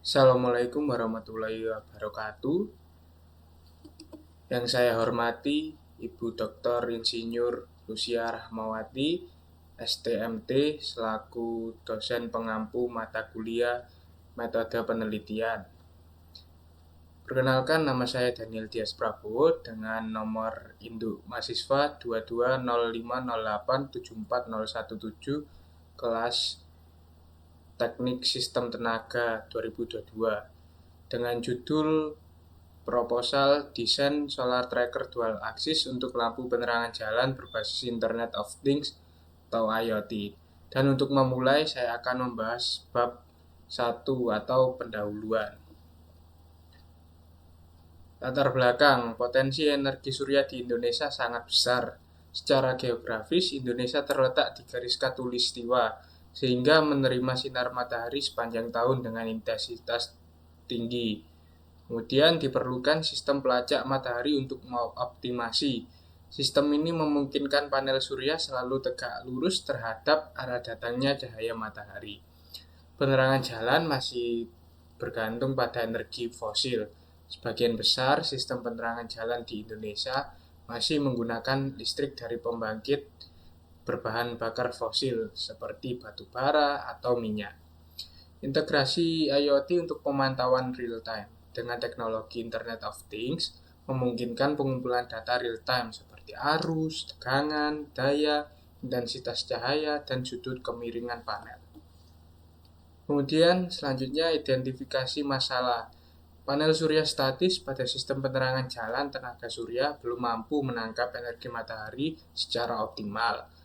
Assalamualaikum warahmatullahi wabarakatuh. Yang saya hormati Ibu Dr. Insinyur Lucia Rahmawati, STMT, selaku dosen pengampu mata kuliah metode penelitian. Perkenalkan, nama saya Daniel Dias Prabowo dengan nomor induk mahasiswa 220508740117 kelas Teknik Sistem Tenaga 2022 dengan judul proposal desain solar tracker dual axis untuk lampu penerangan jalan berbasis Internet of Things atau IoT. Dan untuk memulai saya akan membahas bab 1 atau pendahuluan. Latar belakang, potensi energi surya di Indonesia sangat besar. Secara geografis, Indonesia terletak di garis khatulistiwa, sehingga menerima sinar matahari sepanjang tahun dengan intensitas tinggi. Kemudian diperlukan sistem pelacak matahari untuk mengoptimasi. Sistem ini memungkinkan panel surya selalu tegak lurus terhadap arah datangnya cahaya matahari. Penerangan jalan masih bergantung pada energi fosil. Sebagian besar sistem penerangan jalan di Indonesia masih menggunakan listrik dari pembangkit berbahan bakar fosil seperti batu bara atau minyak. Integrasi IoT untuk pemantauan real time dengan teknologi Internet of Things memungkinkan pengumpulan data real time seperti arus, tegangan, daya, intensitas cahaya, dan sudut kemiringan panel. Kemudian selanjutnya identifikasi masalah. Panel surya statis pada sistem penerangan jalan tenaga surya belum mampu menangkap energi matahari secara optimal.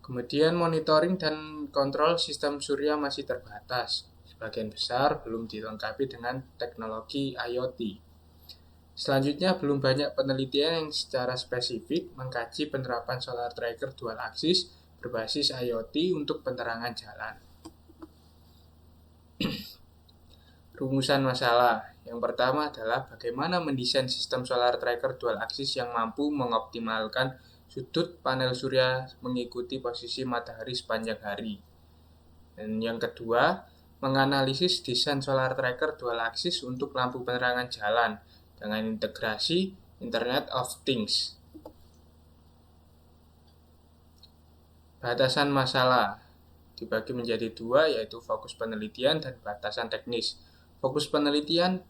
Kemudian monitoring dan kontrol sistem surya masih terbatas. Sebagian besar belum dilengkapi dengan teknologi IoT. Selanjutnya, belum banyak penelitian yang secara spesifik mengkaji penerapan solar tracker dual axis berbasis IoT untuk penerangan jalan. Rumusan masalah. Yang pertama adalah bagaimana mendesain sistem solar tracker dual axis yang mampu mengoptimalkan sudut panel surya mengikuti posisi matahari sepanjang hari. Dan yang kedua, menganalisis desain solar tracker dual axis untuk lampu penerangan jalan dengan integrasi Internet of Things. Batasan masalah dibagi menjadi dua, yaitu fokus penelitian dan batasan teknis. Fokus penelitian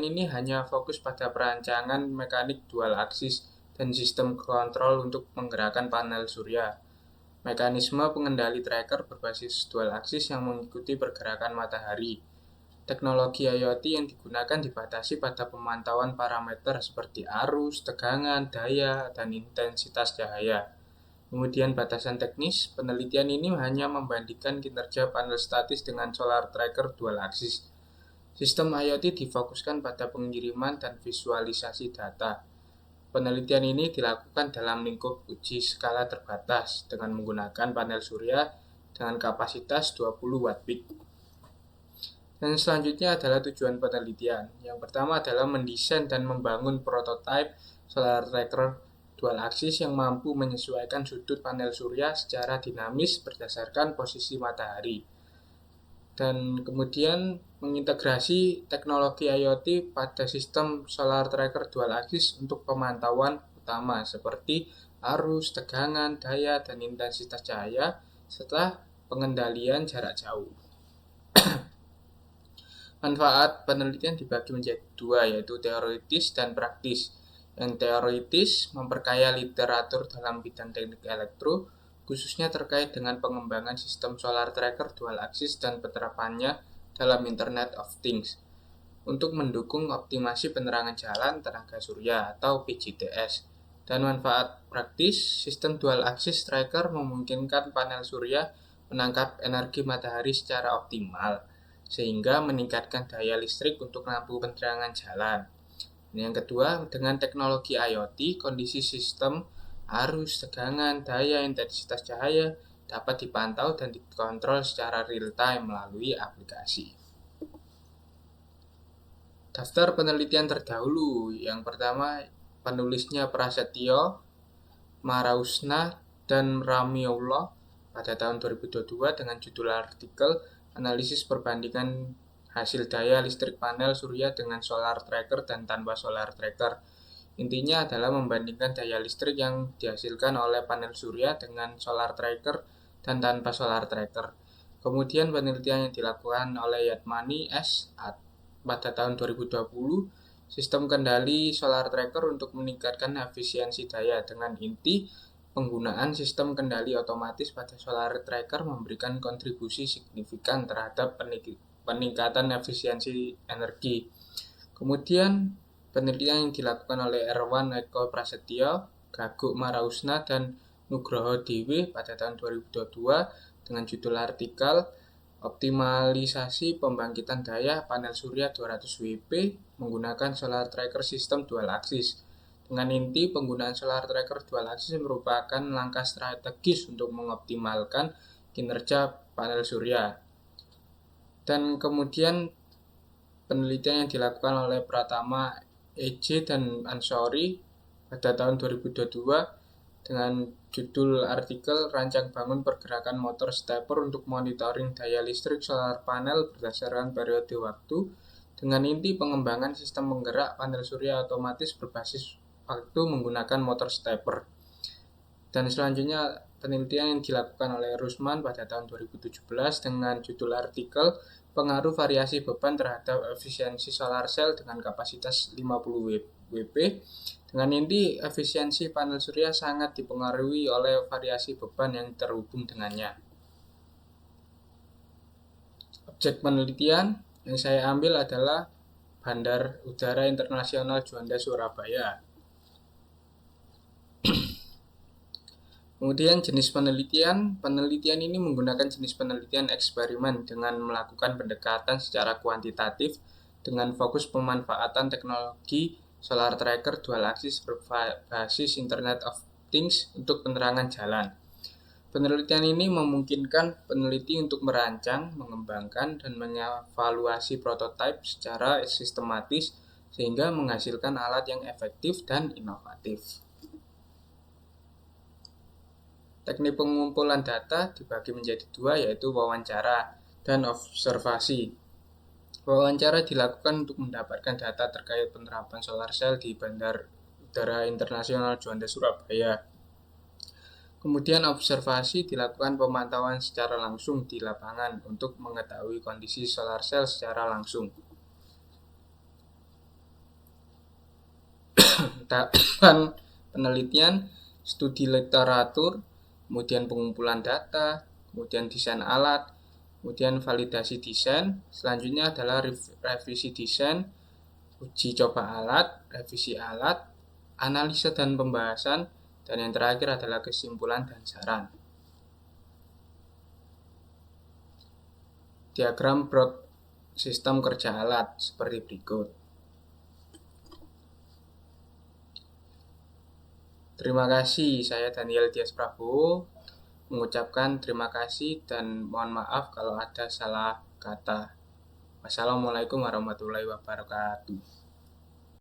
ini hanya fokus pada perancangan mekanik dual axis dan sistem kontrol untuk menggerakkan panel surya. Mekanisme pengendali tracker berbasis dual axis yang mengikuti pergerakan matahari. Teknologi IoT yang digunakan dibatasi pada pemantauan parameter seperti arus, tegangan, daya, dan intensitas cahaya. Kemudian batasan teknis, penelitian ini hanya membandingkan kinerja panel statis dengan solar tracker dual axis. Sistem IoT difokuskan pada pengiriman dan visualisasi data. Penelitian ini dilakukan dalam lingkup uji skala terbatas dengan menggunakan panel surya dengan kapasitas 20 watt peak. Dan selanjutnya adalah tujuan penelitian. Yang pertama adalah mendesain dan membangun prototipe solar tracker dual axis yang mampu menyesuaikan sudut panel surya secara dinamis berdasarkan posisi matahari. Dan kemudian mengintegrasi teknologi IoT pada sistem solar tracker dual axis untuk pemantauan utama seperti arus, tegangan, daya, dan intensitas cahaya serta pengendalian jarak jauh. Manfaat penelitian dibagi menjadi dua, yaitu teoritis dan praktis. Yang teoritis memperkaya literatur dalam bidang teknik elektro, khususnya terkait dengan pengembangan sistem solar tracker dual axis dan penerapannya dalam Internet of Things untuk mendukung optimasi penerangan jalan tenaga surya atau PJTS. Dan manfaat praktis, sistem dual axis tracker memungkinkan panel surya menangkap energi matahari secara optimal, sehingga meningkatkan daya listrik untuk lampu penerangan jalan. Yang kedua, dengan teknologi IoT, kondisi sistem arus, tegangan, daya, intensitas cahaya dapat dipantau dan dikontrol secara real time melalui aplikasi. Daftar penelitian terdahulu. Yang pertama, penulisnya Prasetyo, Marausna, dan Ramiullah pada tahun 2022 dengan judul artikel Analisis Perbandingan hasil daya listrik panel surya dengan solar tracker dan tanpa solar tracker. Intinya adalah membandingkan daya listrik yang dihasilkan oleh panel surya dengan solar tracker dan tanpa solar tracker. Kemudian penelitian yang dilakukan oleh Yatmani S. pada tahun 2020, sistem kendali solar tracker untuk meningkatkan efisiensi daya dengan inti penggunaan sistem kendali otomatis pada solar tracker memberikan kontribusi signifikan terhadap peningkatan efisiensi energi. Kemudian penelitian yang dilakukan oleh Erwan Eko Prasetyo, Gaguk Marausna, dan Nugroho Dewi pada tahun 2022 dengan judul artikel Optimalisasi Pembangkitan Daya Panel Surya 200 WP menggunakan Solar Tracker Sistem Dual Axis. Dengan inti penggunaan solar tracker dual axis merupakan langkah strategis untuk mengoptimalkan kinerja panel surya. Dan kemudian penelitian yang dilakukan oleh Pratama EJ dan Ansori pada tahun 2022 dengan judul artikel Rancang Bangun Pergerakan Motor Stepper untuk Monitoring Daya Listrik Solar Panel berdasarkan periode waktu dengan inti pengembangan sistem penggerak panel surya otomatis berbasis waktu menggunakan motor stepper. Dan selanjutnya penelitian yang dilakukan oleh Rusman pada tahun 2017 dengan judul artikel Pengaruh Variasi Beban Terhadap Efisiensi Solar Cell dengan kapasitas 50 WP dengan inti efisiensi panel surya sangat dipengaruhi oleh variasi beban yang terhubung dengannya. Objek penelitian yang saya ambil adalah Bandar Udara Internasional Juanda Surabaya. Kemudian jenis penelitian ini menggunakan jenis penelitian eksperimen dengan melakukan pendekatan secara kuantitatif dengan fokus pemanfaatan teknologi solar tracker dual axis berbasis Internet of Things untuk penerangan jalan. Penelitian ini memungkinkan peneliti untuk merancang, mengembangkan, dan mengevaluasi prototipe secara sistematis sehingga menghasilkan alat yang efektif dan inovatif. Teknik pengumpulan data dibagi menjadi dua, yaitu wawancara dan observasi. Wawancara dilakukan untuk mendapatkan data terkait penerapan solar cell di Bandar Udara Internasional Juanda Surabaya. Kemudian observasi dilakukan pemantauan secara langsung di lapangan untuk mengetahui kondisi solar cell secara langsung. Tahapan penelitian, studi literatur, kemudian pengumpulan data, kemudian desain alat, kemudian validasi desain, selanjutnya adalah revisi desain, uji coba alat, revisi alat, analisa dan pembahasan, dan yang terakhir adalah kesimpulan dan saran. Diagram Broad sistem kerja alat seperti berikut. Terima kasih, saya Daniel Dias Prabowo mengucapkan terima kasih dan mohon maaf kalau ada salah kata. Wassalamualaikum warahmatullahi wabarakatuh.